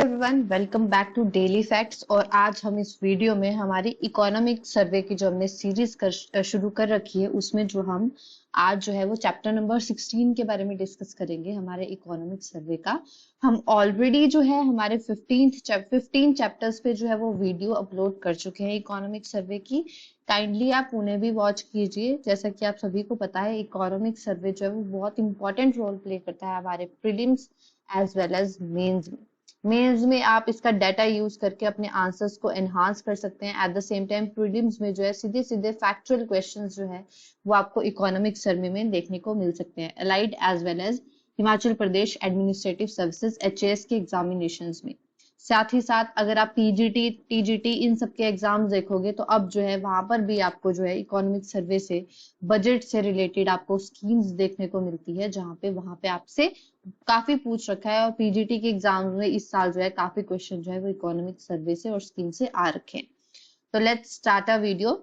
Everyone, welcome back to daily facts. और आज हम इस वीडियो में हमारी इकोनॉमिक सर्वे की जो हमने सीरीज शुरू कर रखी है, उसमें जो हम आज जो है वो चैप्टर नंबर 16 के बारे में डिस्कस करेंगे हमारे इकोनॉमिक सर्वे का। हम ऑलरेडी जो है हमारे 15 चैप्टर्स पे जो है वो वीडियो अपलोड कर चुके हैं इकोनॉमिक सर्वे की। काइंडली आप उन्हें भी वॉच कीजिए। जैसा कि आप सभी को पता है, इकोनॉमिक सर्वे जो है वो बहुत इंपॉर्टेंट रोल प्ले करता है हमारे prelims as well as mains में आप इसका डाटा यूज करके अपने आंसर्स को एनहांस कर सकते हैं। At the same time prelims में जो है सीधे सीधे फैक्चुअल क्वेश्चंस जो है वो आपको इकोनॉमिक सर्वे में देखने को मिल सकते हैं, allied as well as Himachal Pradesh administrative services HAS के एग्जामिनेशंस में। साथ ही साथ अगर आप PGT TGT इन सब के एग्जाम्स देखोगे तो अब जो है वहां पर भी आपको जो है इकोनॉमिक सर्वे से बजट से रिलेटेड आपको स्कीम्स देखने को मिलती है, जहां पे वहां पे आपसे काफी पूछ रखा है। और PGT के एग्जाम में इस साल जो है काफी क्वेश्चन जो है वो इकोनॉमिक सर्वे से और स्कीम से आ रखे हैं। तो लेट्स स्टार्ट अ वीडियो।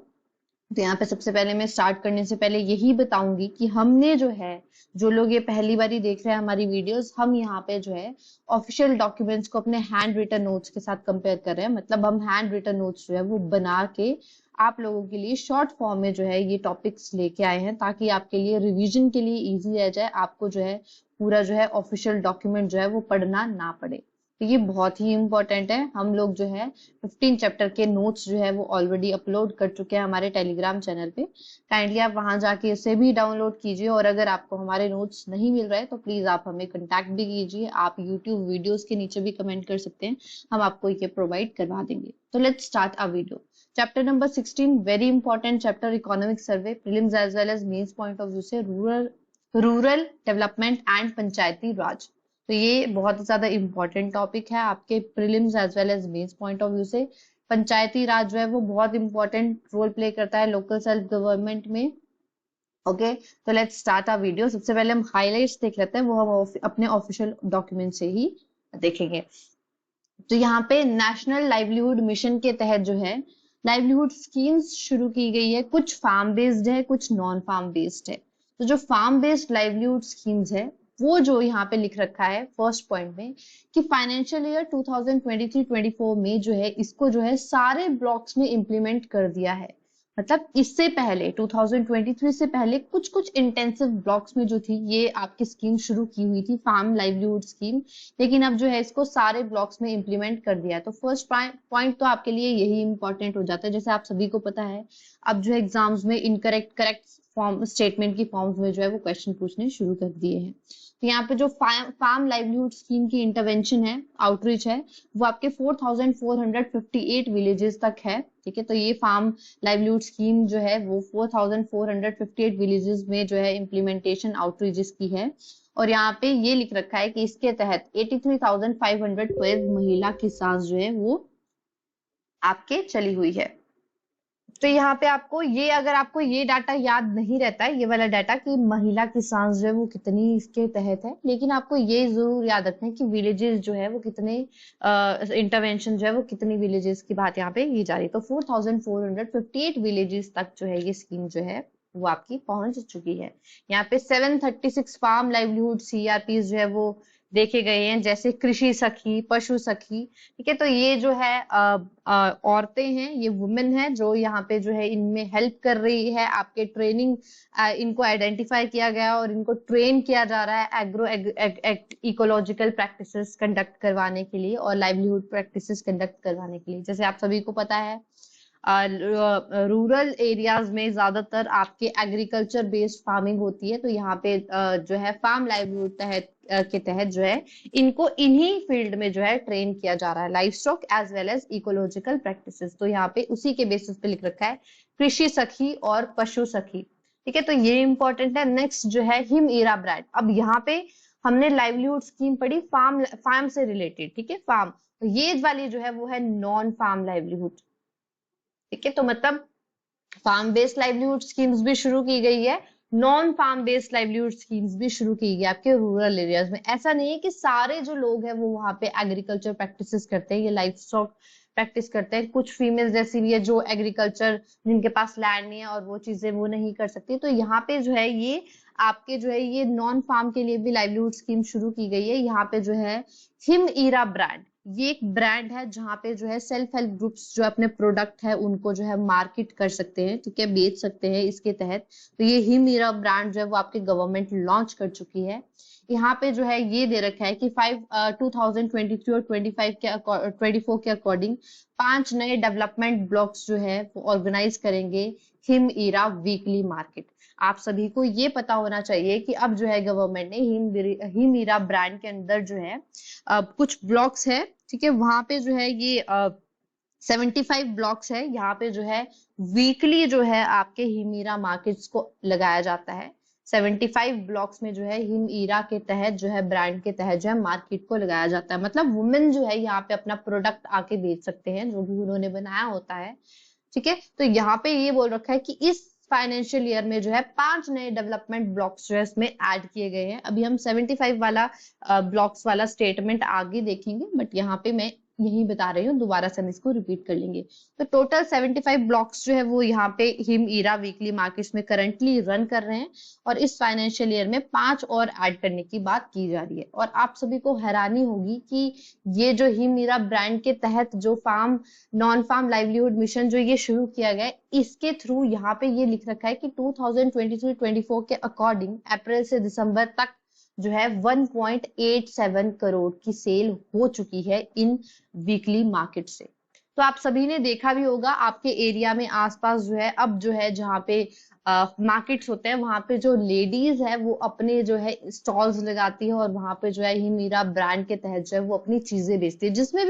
तो यहाँ पे सबसे पहले मैं स्टार्ट करने से पहले यही बताऊंगी कि हमने जो है, जो लोग ये पहली बारी देख रहे हैं हमारी वीडियोस, हम यहाँ पे जो है ऑफिशियल डॉक्यूमेंट्स को अपने हैंड रिटन नोट्स के साथ कंपेयर कर रहे हैं। मतलब हम हैंड रिटन नोट्स जो है वो बना के आप लोगों के लिए शॉर्ट फॉर्म में जो है ये टॉपिक्स लेके आए हैं, ताकि आपके लिए रिवीजन के लिए इजी रह जाए, आपको जो है पूरा जो है ऑफिशियल डॉक्यूमेंट जो है वो पढ़ना ना पड़े। तो ये बहुत ही इंपॉर्टेंट है। हम लोग जो है 15 चैप्टर के नोट्स जो है वो ऑलरेडी अपलोड कर चुके हैं हमारे टेलीग्राम चैनल पे। काइंडली आप वहां जाके इसे भी डाउनलोड कीजिए। और अगर आपको हमारे नोट्स नहीं मिल रहे तो प्लीज आप हमें कंटेक्ट भी कीजिए। आप यूट्यूब वीडियोस के नीचे भी कमेंट कर सकते हैं, हम आपको ये प्रोवाइड करवा देंगे। तो let's start a video. Chapter number 16, very important chapter, economic survey, prelims as well as mains point of view से, rural development and Panchayati Raj. तो ये बहुत ज्यादा इंपॉर्टेंट टॉपिक है आपके prelims as well as mains point of view से। पंचायती राज जो है वो बहुत इंपॉर्टेंट रोल प्ले करता है लोकल सेल्फ गवर्नमेंट में। ओके, तो लेट्स स्टार्ट आवर वीडियो। सबसे पहले हम हाइलाइट्स देख लेते हैं, वो हम अपने ऑफिशियल डॉक्यूमेंट से ही देखेंगे। तो यहाँ पे नेशनल लाइवलीहुड मिशन के तहत जो है लाइवलीहुड स्कीम्स शुरू की गई है। कुछ फार्म बेस्ड है, कुछ नॉन फार्म बेस्ड है। तो जो फार्म बेस्ड लाइवलीहुड स्कीम्स है वो जो यहाँ पे लिख रखा है फर्स्ट पॉइंट में कि फाइनेंशियल ईयर 2023-24 में जो है इसको जो है सारे ब्लॉक्स में इम्प्लीमेंट कर दिया है। मतलब इससे पहले 2023 से पहले कुछ कुछ इंटेंसिव ब्लॉक्स में जो थी ये आपकी स्कीम शुरू की हुई थी, फार्म लाइवलीहुड स्कीम, लेकिन अब जो है इसको सारे ब्लॉक्स में इम्प्लीमेंट कर दिया है। तो फर्स्ट पॉइंट तो आपके लिए यही इंपॉर्टेंट हो जाता है। जैसे आप सभी को पता है अब जो है एग्जाम्स में इनकरेक्ट करेक्ट फॉर्म स्टेटमेंट की फॉर्म्स में जो है वो क्वेश्चन पूछने शुरू कर दिए हैं। तो यहाँ पे जो फार्म लाइवलीहुड स्कीम की इंटरवेंशन है, आउटरीच है, वो आपके 4458 विलेजेस तक है। ठीक है, तो ये फार्म लाइवलीहुड स्कीम जो है वो 4458 विलेजेस में जो है इम्प्लीमेंटेशन आउटरीचेस की है। और यहाँ पे ये लिख रखा है कि इसके तहत 83,512 महिला किसान जो है वो आपके चली हुई है। तो यहाँ पे आपको ये, अगर आपको ये डाटा याद नहीं रहता है, ये वाला डाटा कि महिला किसान जो है वो कितनी इसके तहत है, लेकिन आपको ये जरूर याद रखना है कि विलेजेस जो है वो कितने इंटरवेंशन जो है वो कितनी विलेजेस की बात यहाँ पे की जा रही है। तो 4458 विलेजेस तक जो है ये स्कीम जो है वो आपकी पहुंच चुकी है। यहाँ पे 736 फार्म लाइवलीहुड CRPs जो है वो देखे गए हैं, जैसे कृषि सखी, पशु सखी। ठीक है, तो ये जो है औरतें हैं, ये वुमेन है जो यहाँ पे जो है इनमें हेल्प कर रही है। आपके ट्रेनिंग इनको आइडेंटिफाई किया गया और इनको ट्रेन किया जा रहा है एग्रो इकोलॉजिकल प्रैक्टिसेस कंडक्ट करवाने के लिए और लाइवलीहुड प्रैक्टिसेस कंडक्ट करवाने के लिए। जैसे आप सभी को पता है रूरल एरियाज में ज्यादातर आपके एग्रीकल्चर बेस्ड फार्मिंग होती है। तो यहाँ पे जो है फार्म लाइवलीहुड के तहत जो है इनको इन्हीं फील्ड में जो है ट्रेन किया जा रहा है, life stock as well as ecological practices. तो यहाँ पे उसी के बेसिस पे लिख रखा है कृषि सखी और पशु सखी। ठीक है, तो ये इंपॉर्टेंट है। नेक्स्ट जो है हिम इरा ब्रांड। अब यहाँ पे हमने लाइवलीहुड स्कीम पढ़ी फार्म से रिलेटेड। ठीक है, फार्म, तो ये वाली जो है वो है नॉन फार्म लाइवलीहुड। ठीक है, तो मतलब फार्म बेस्ड लाइवलीहुड स्कीम्स भी शुरू की गई है, non farm based livelihood schemes भी शुरू की गई है आपके रूरल एरियाज में। ऐसा नहीं है कि सारे जो लोग हैं वो वहां पे एग्रीकल्चर प्रैक्टिसेस करते हैं, ये लाइफ स्टॉक प्रैक्टिस करते हैं। कुछ फीमेल्स ऐसी भी है जो एग्रीकल्चर, जिनके पास लैंड नहीं है और वो चीजें वो नहीं कर सकती। तो यहाँ पे जो है ये आपके जो है ये नॉन फार्म के लिए भी लाइवलीहुड स्कीम शुरू की गई है। यहाँ पे जो है हिम इरा ब्रांड, ये एक ब्रांड है जहाँ पे जो है सेल्फ हेल्प ग्रुप्स जो अपने प्रोडक्ट है उनको जो है मार्केट कर सकते हैं, ठीक है, बेच सकते हैं इसके तहत। तो ये ही मेरा ब्रांड जो है वो आपके गवर्नमेंट लॉन्च कर चुकी है। यहाँ पे जो है ये दे रखा है कि 2023 और 24 के अकॉर्डिंग 5 नए डेवलपमेंट ब्लॉक्स जो है वो ऑर्गेनाइज करेंगे हिम ईरा वीकली मार्केट। आप सभी को ये पता होना चाहिए कि अब जो है गवर्नमेंट ने हिम ईरा ब्रांड के अंदर जो है कुछ ब्लॉक्स है, ठीक है, वहां पे जो है ये 75 ब्लॉक्स है। यहाँ पे जो है वीकली जो है आपके हिमीरा मार्केट्स को लगाया जाता है। 75 ब्लॉक्स में जो है हिम ईरा के तहत जो है ब्रांड के तहत जो है मार्केट को लगाया जाता है। मतलब वुमेन जो है यहाँ पे अपना प्रोडक्ट आके बेच सकते हैं जो भी उन्होंने बनाया होता है, ठीक है। तो यहाँ पे ये बोल रखा है कि इस फाइनेंशियल ईयर में जो है 5 नए डेवलपमेंट ब्लॉक्स जो है इसमें ऐड किए गए हैं। अभी हम 75 वाला ब्लॉक्स वाला स्टेटमेंट आगे देखेंगे, बट यहाँ पे मैं यही बता रही हूँ, दोबारा से हम इसको रिपीट कर लेंगे। तो टोटल 75 ब्लॉक्स जो है वो यहाँ पे हिम ईरा वीकली मार्केट्स में करंटली रन कर रहे हैं और इस फाइनेंशियल ईयर में 5 और ऐड करने की बात की जा रही है। और आप सभी को हैरानी होगी कि ये जो हिम ईरा ब्रांड के तहत जो farm non farm livelihood mission जो ये शुरू किया गया है, इसके थ्रू यहाँ पे ये लिख रखा है कि 2023-24 के अकॉर्डिंग अप्रैल से दिसंबर तक जो है 1.87 करोड़ की सेल हो चुकी है इन वीकली मार्केट से। तो आप सभी ने देखा भी होगा आपके एरिया में आसपास जो है अब जो है जहाँ पे मार्केट्स होते हैं वहां पे जो लेडीज है वो अपने जो है स्टॉल्स लगाती है और वहां पे जो है हिमीरा ब्रांड के तहत जो है वो अपनी चीजें बेचती है, जिसमें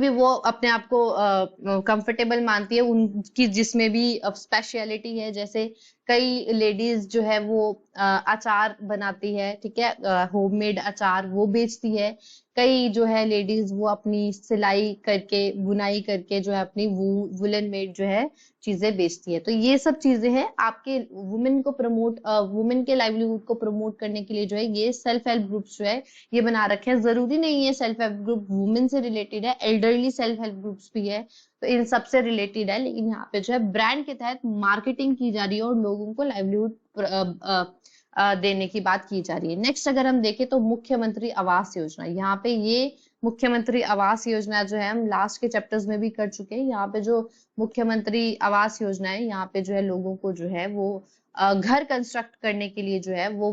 भी वो अपने आप को कंफर्टेबल मानती है, उनकी जिसमें भी स्पेशलिटी है। जैसे कई लेडीज जो है वो अचार बनाती है, ठीक है, होममेड अचार वो बेचती है। कई जो है लेडीज वो अपनी सिलाई करके बुनाई करके जो है अपनी वुलन मेड जो है चीजें बेचती है। तो ये सब चीजें हैं आपके वुमेन के लाइवलीहुड को प्रमोट करने के लिए जो है ये सेल्फ हेल्प ग्रुप्स जो है ये बना रखे हैं। जरूरी नहीं है सेल्फ हेल्प ग्रुप वुमेन से रिलेटेड है, एल्डरली सेल्फ हेल्प ग्रुप्स भी है, तो इन सब से रिलेटेड है। लेकिन यहाँ पे जो है ब्रांड के तहत मार्केटिंग की जा रही है और लोगों को लाइवलीहुड देने की बात की जा रही है। नेक्स्ट अगर हम देखें तो मुख्यमंत्री आवास योजना, यहाँ पे ये मुख्यमंत्री आवास योजना जो है हम लास्ट के चैप्टर्स में भी कर चुके हैं। यहाँ पे जो मुख्यमंत्री आवास योजना है यहाँ पे जो है लोगों को जो है वो घर कंस्ट्रक्ट करने के लिए जो है वो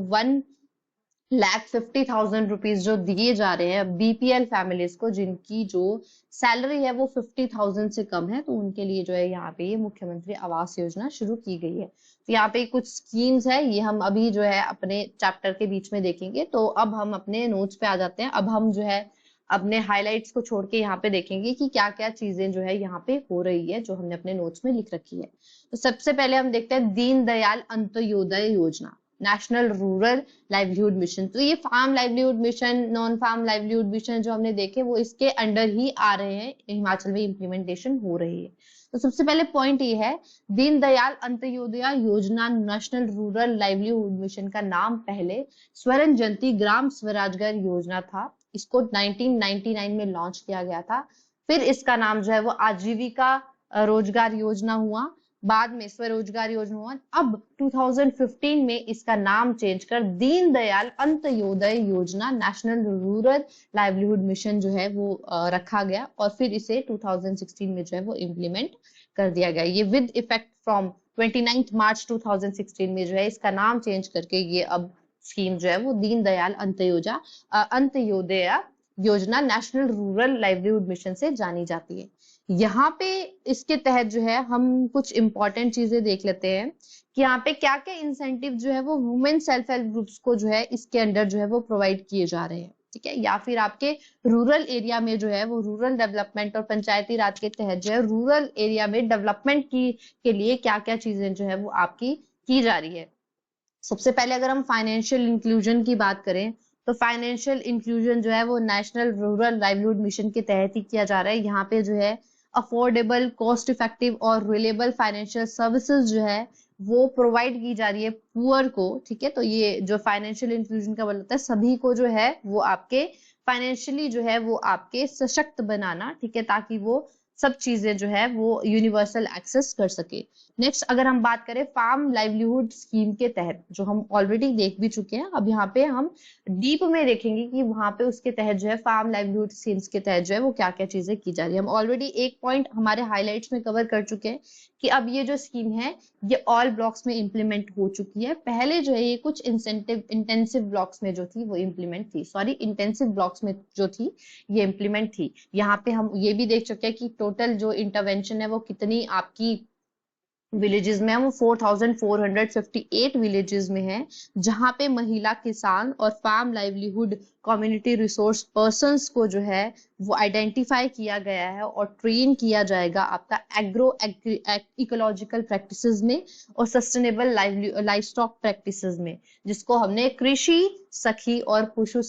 1,50,000 रुपीज जो दिए जा रहे हैं बीपीएल फैमिलीज को जिनकी जो सैलरी है वो 50,000 से कम है, तो उनके लिए जो है यहाँ पे ये मुख्यमंत्री आवास योजना शुरू की गई है। तो यहाँ पे कुछ स्कीम्स है, ये हम अभी जो है अपने चैप्टर के बीच में देखेंगे। तो अब हम अपने नोट्स पे आ जाते हैं। अब हम जो है अपने हाइलाइट्स को छोड़ के यहाँ पे देखेंगे कि क्या क्या चीजें जो है यहाँ पे हो रही है जो हमने अपने नोट्स में लिख रखी है। तो सबसे पहले हम देखते हैं दीनदयाल अंत्योदय योजना, नेशनल रूरल लाइवलीहुड मिशन। तो ये farm livelihood mission, non farm livelihood mission जो हमने देखे वो इसके अंडर ही आ रहे हैं, हिमाचल में इम्प्लीमेंटेशन हो रही है। तो सबसे पहले पॉइंट ये है दीनदयाल अंत्योदय योजना नेशनल रूरल लाइवलीहुड मिशन का नाम पहले स्वर्ण जयंती ग्राम स्वराजगार योजना था। इसको 1999 में लॉन्च किया गया था। फिर इसका नाम जो है वो आजीविका रोजगार योजना हुआ, बाद में स्वरोजगार योजना हुआ। अब 2015 में इसका नाम चेंज कर दीनदयाल अंत्योदय योजना नेशनल रूरल लाइवलीहुड मिशन जो है वो रखा गया और फिर इसे 2016 में जो है वो इम्प्लीमेंट कर दिया गया। ये विद इफेक्ट फ्रॉम 29 मार्च 2016 में जो है इसका नाम चेंज करके ये अब स्कीम जो है वो दीनदयाल अंत्योदय योजना नेशनल रूरल लाइवलीहुड मिशन से जानी जाती है। यहाँ पे इसके तहत जो है हम कुछ इंपॉर्टेंट चीजें देख लेते हैं कि यहाँ पे क्या क्या इंसेंटिव जो है वो वुमेन सेल्फ हेल्प ग्रुप्स को जो है इसके अंडर जो है वो प्रोवाइड किए जा रहे हैं, ठीक है, या फिर आपके रूरल एरिया में जो है वो रूरल डेवलपमेंट और पंचायती राज के तहत जो है रूरल एरिया में डेवलपमेंट के लिए क्या क्या चीजें जो है वो आपकी की जा रही है। सबसे पहले अगर हम फाइनेंशियल इंक्लूजन की बात करें तो फाइनेंशियल इंक्लूजन जो है वो नेशनल रूरल लाइवलीहुड मिशन के तहत ही किया जा रहा है। यहाँ पे जो है अफोर्डेबल, कॉस्ट इफेक्टिव और रिलेबल फाइनेंशियल सर्विसेज जो है वो प्रोवाइड की जा रही है पुअर को, ठीक है। तो ये जो फाइनेंशियल इंक्लूजन का मतलब होता है सभी को जो है वो आपके फाइनेंशियली जो है वो आपके सशक्त बनाना, ठीक है, ताकि वो सब चीजें जो है वो यूनिवर्सल एक्सेस कर सके। नेक्स्ट अगर हम बात करें फार्म लाइवलीहुड स्कीम के तहत, जो हम ऑलरेडी देख भी चुके हैं, अब यहाँ पे हम डीप में देखेंगे कि वहां पे उसके तहत जो है फार्म लाइवलीहुड स्कीम्स के तहत जो है वो क्या क्या चीजें की जा रही है। हम ऑलरेडी एक पॉइंट हमारे हाईलाइट्स में कवर कर चुके हैं कि अब ये जो स्कीम है ये ऑल ब्लॉक्स में इम्प्लीमेंट हो चुकी है। पहले जो है ये कुछ इंटेंसिव ब्लॉक्स में जो थी वो इम्प्लीमेंट थी, सॉरी इंटेंसिव ब्लॉक्स में जो थी ये इम्प्लीमेंट थी। यहाँ पे हम ये भी देख चुके हैं कि टोटल जो इंटरवेंशन है वो कितनी आपकी विलेजेस में है, वो 4458 विलेजेस में है, जहां पे महिला किसान और farm livelihood community resource persons को जो है वो आइडेंटिफाई किया गया है और ट्रेन किया जाएगा आपका एग्रो इकोलॉजिकल प्रैक्टिसेस में और सस्टेनेबल लाइवस्टॉक प्रैक्टिसेस में, जिसको हमने कृषि सखी और पशु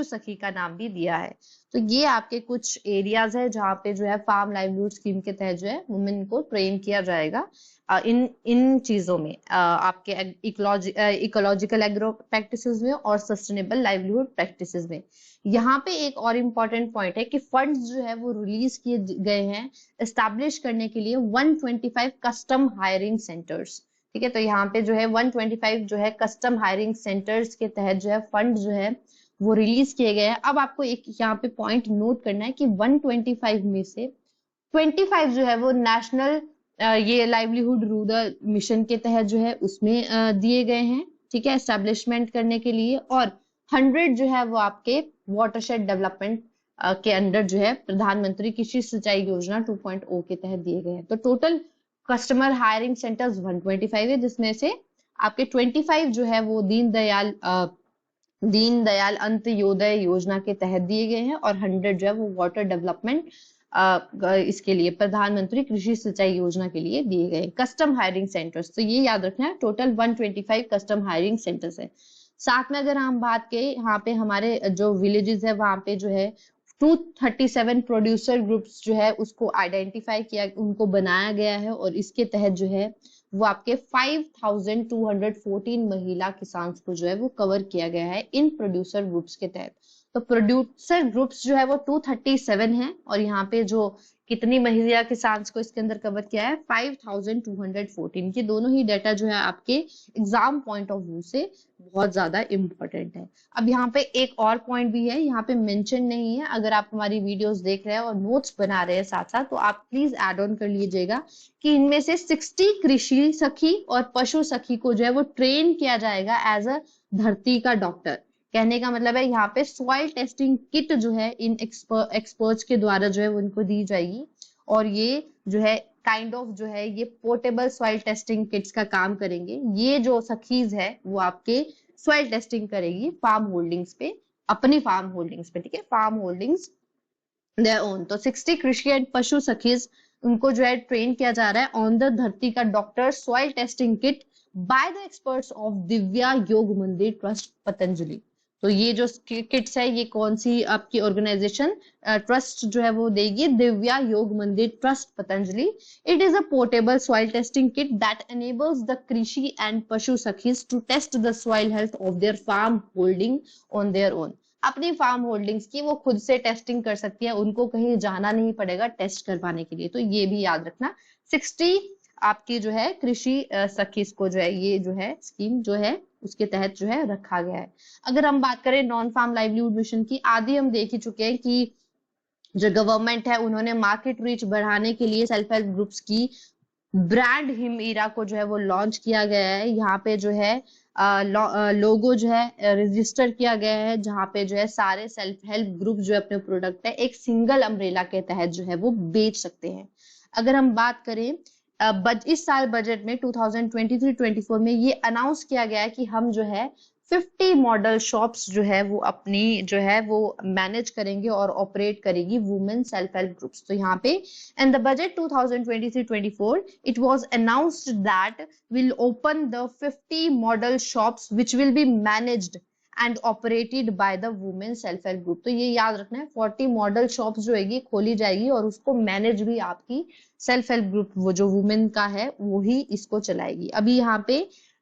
सखी का नाम भी दिया है। तो ये आपके कुछ एरियाज है जहाँ पे जो है फार्म लाइवलीहुड स्कीम के तहत जो है वुमेन को ट्रेन किया जाएगा इन इन चीजों में, आपके इकोलॉजिकल एग्रो प्रैक्टिसेस में और सस्टेनेबल लाइवलीहुड प्रैक्टिसेस में। यहाँ पे एक और इम्पोर्टेंट पॉइंट है कि फंड्स जो है वो रिलीज किए गए हैं एस्टैब्लिश करने के लिए 125 कस्टम हायरिंग सेंटर्स। ठीक है, तो यहाँ पे जो है 125 जो है कस्टम हायरिंग सेंटर्स के तहत जो है फंड जो है वो रिलीज किए गए हैं। अब आपको एक यहाँ पे पॉइंट नोट करना है कि 125 में से 25 जो है वो नेशनल ये लाइवलीहुड रूरल मिशन के तहत जो है उसमें दिए गए हैं, ठीक है, एस्टेब्लिशमेंट करने के लिए, और 100 जो है वो आपके वाटरशेड डेवलपमेंट के अंडर जो है प्रधानमंत्री कृषि सिंचाई योजना 2.0 के तहत दिए गए हैं। तो टोटल कस्टमर हायरिंग सेंटर्स 125 है, जिसमें से आपके 25 जो है वो दीनदयाल अंत्योदय योजना के तहत दिए गए हैं और 100 जो है वो वाटर डेवलपमेंट इसके लिए प्रधानमंत्री कृषि सिंचाई योजना के लिए दिए गए कस्टम हायरिंग सेंटर्स। तो ये याद रखना है, टोटल 125 कस्टम हायरिंग सेंटर्स है। साथ में अगर हम बात करें यहाँ पे हमारे जो विलेजेस है वहां पे जो है 237 प्रोड्यूसर ग्रुप्स जो है उसको आइडेंटिफाई किया, उनको बनाया गया है और इसके तहत जो है वो आपके 5214 महिला किसान को जो है वो कवर किया गया है इन प्रोड्यूसर ग्रुप्स के तहत। तो प्रोड्यूसर ग्रुप्स जो है वो 237 है और यहाँ पे जो कितनी महिला किसान को इसके अंदर कवर किया है 5214। ये दोनों ही डाटा जो है आपके एग्जाम पॉइंट ऑफ व्यू से बहुत ज्यादा इंपॉर्टेंट है। अब यहाँ पे एक और पॉइंट भी है, यहाँ पे मेंशन नहीं है, अगर आप हमारी वीडियोस देख रहे हैं और नोट्स बना रहे हैं साथ साथ तो आप प्लीज ऐड ऑन कर लीजिएगा कि इनमें से 60 कृषि सखी और पशु सखी को जो है वो ट्रेन किया जाएगा एज अ धरती का डॉक्टर। कहने का मतलब है यहाँ पे सॉइल टेस्टिंग किट जो है इन एक्सपर्ट्स के द्वारा जो है उनको दी जाएगी और ये जो है काइंड ऑफ जो है ये पोर्टेबल सॉइल टेस्टिंग किट्स का काम करेंगे। ये जो सखीज है वो आपके सॉइल टेस्टिंग करेगी फार्म होल्डिंग्स पे, अपनी फार्म होल्डिंग्स पे, ठीक है, फार्म होल्डिंग्स देयर ओन। तो 60 कृषि एंड पशु सखीज उनको जो है ट्रेन किया जा रहा है ऑन द धरती का doctor soil testing kit by the experts of Divya Yog Mandir trust Patanjali. तो ये जो किट्स है ये कौन सी आपकी ऑर्गेनाइजेशन ट्रस्ट जो है वो देगी, Divya Yog Mandir trust Patanjali. It is a portable soil testing kit that enables the Krishi and Pashu Sakhis to test the soil health of their farm holding on their own. अपनी फार्म होल्डिंग्स की वो खुद से टेस्टिंग कर सकती है, उनको कहीं जाना नहीं पड़ेगा टेस्ट करवाने के लिए। तो ये भी याद रखना, 60 आपकी जो है कृषि सखीज को जो है ये जो है स्कीम जो है उसके तहत जो है रखा गया है। अगर हम बात करें नॉन फार्म लाइवलीहुड मिशन की, आदि हम देख ही चुके हैं कि जो गवर्नमेंट है उन्होंने मार्केट रीच बढ़ाने के लिए सेल्फ हेल्प ग्रुप्स की ब्रांड हिमईरा को जो है वो लॉन्च किया गया है। यहाँ पे जो है लोगो जो है रजिस्टर किया गया है, जहाँ पे जो है सारे सेल्फ हेल्प ग्रुप जो है अपने प्रोडक्ट है एक सिंगल अम्ब्रेला के तहत जो है वो बेच सकते हैं। अगर हम बात करें इस साल बजट में 2023-24 में ये अनाउंस किया गया है कि हम जो है 50 मॉडल शॉप्स जो है वो अपनी जो है वो मैनेज करेंगे और ऑपरेट करेगी वुमेन सेल्फ हेल्प ग्रुप्स। तो यहाँ पे in the budget 2023-24 it was announced that will open the 50 model shops which will be managed and operated by the women self help group. तो ये याद रखना है 40 मॉडल शॉप्स जो है खोली जाएगी और उसको मैनेज भी आपकी सेल्फ हेल्प ग्रुप वो जो वुमेन का है वो ही इसको चलाएगी। अभी यहाँ पे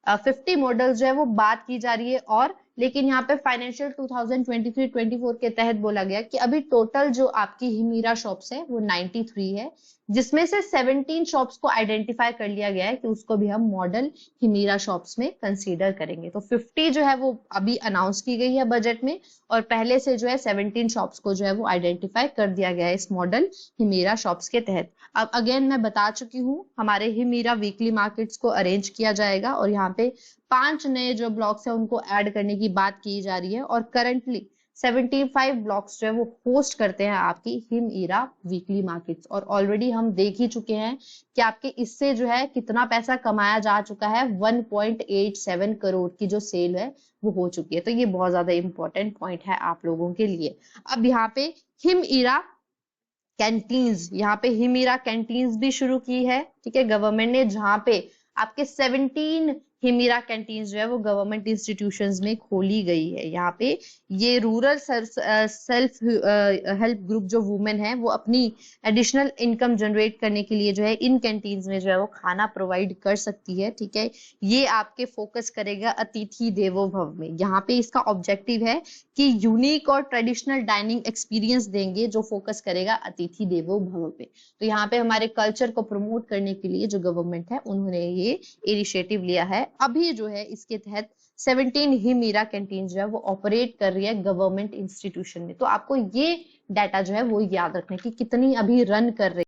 50 मॉडल जो है वो बात की जा रही है और लेकिन यहाँ पे फाइनेंशियल 2023-24 के तहत बोला गया कि अभी टोटल जो आपकी हिमीरा शॉप्स है वो 93 है, जिसमें से 17 शॉप्स को आइडेंटिफाई कर लिया गया है कि उसको भी हम मॉडल हिमीरा शॉप्स में कंसीडर करेंगे। तो 50 जो है वो अभी अनाउंस की गई है बजट में, और पहले से जो है 17 शॉप्स को जो है वो आइडेंटिफाई कर दिया गया है इस मॉडल हिमीरा शॉप्स के तहत। अब अगेन मैं बता चुकी हूँ, हमारे हिमीरा वीकली मार्केट्स को अरेंज किया जाएगा और यहाँ पे 5 नए जो ब्लॉक्स है उनको ऐड करने की बात की जा रही है, और करंटली 75 ब्लॉक्स जो है वो होस्ट करते हैं आपकी हिमीरा वीकली मार्केट्स। और ऑलरेडी हम देख ही चुके हैं कि आपके इससे जो है कितना पैसा कमाया जा चुका है, 1.87 करोड़ की जो सेल है वो हो चुकी है। तो ये बहुत ज्यादा इंपॉर्टेंट पॉइंट है आप लोगों के लिए। अब यहाँ पे हिमीरा कैंटीन्स, यहाँ पे हिमीरा कैंटीन्स भी शुरू की है, ठीक है, गवर्नमेंट ने, जहाँ पे आपके 17 हिमीरा कैंटीन्स जो है वो गवर्नमेंट इंस्टीट्यूशंस में खोली गई है। यहाँ पे ये रूरल सेल्फ हेल्प ग्रुप जो वुमेन है वो अपनी एडिशनल इनकम जनरेट करने के लिए जो है इन कैंटीन्स में जो है वो खाना प्रोवाइड कर सकती है, ठीक है। ये आपके फोकस करेगा अतिथि देवो भव में। यहाँ पे इसका ऑब्जेक्टिव है कि यूनिक और ट्रेडिशनल डाइनिंग एक्सपीरियंस देंगे जो फोकस करेगा अतिथि देवो भव पे। तो यहाँ पे हमारे कल्चर को प्रमोट करने के लिए जो गवर्नमेंट है उन्होंने ये इनिशिएटिव लिया है। अभी जो है इसके तहत 17 ही मीरा कैंटीन जो है वो ऑपरेट कर रही है गवर्नमेंट इंस्टीट्यूशन में। तो आपको ये डाटा जो है वो याद रखना है कि कितनी अभी रन कर रही है।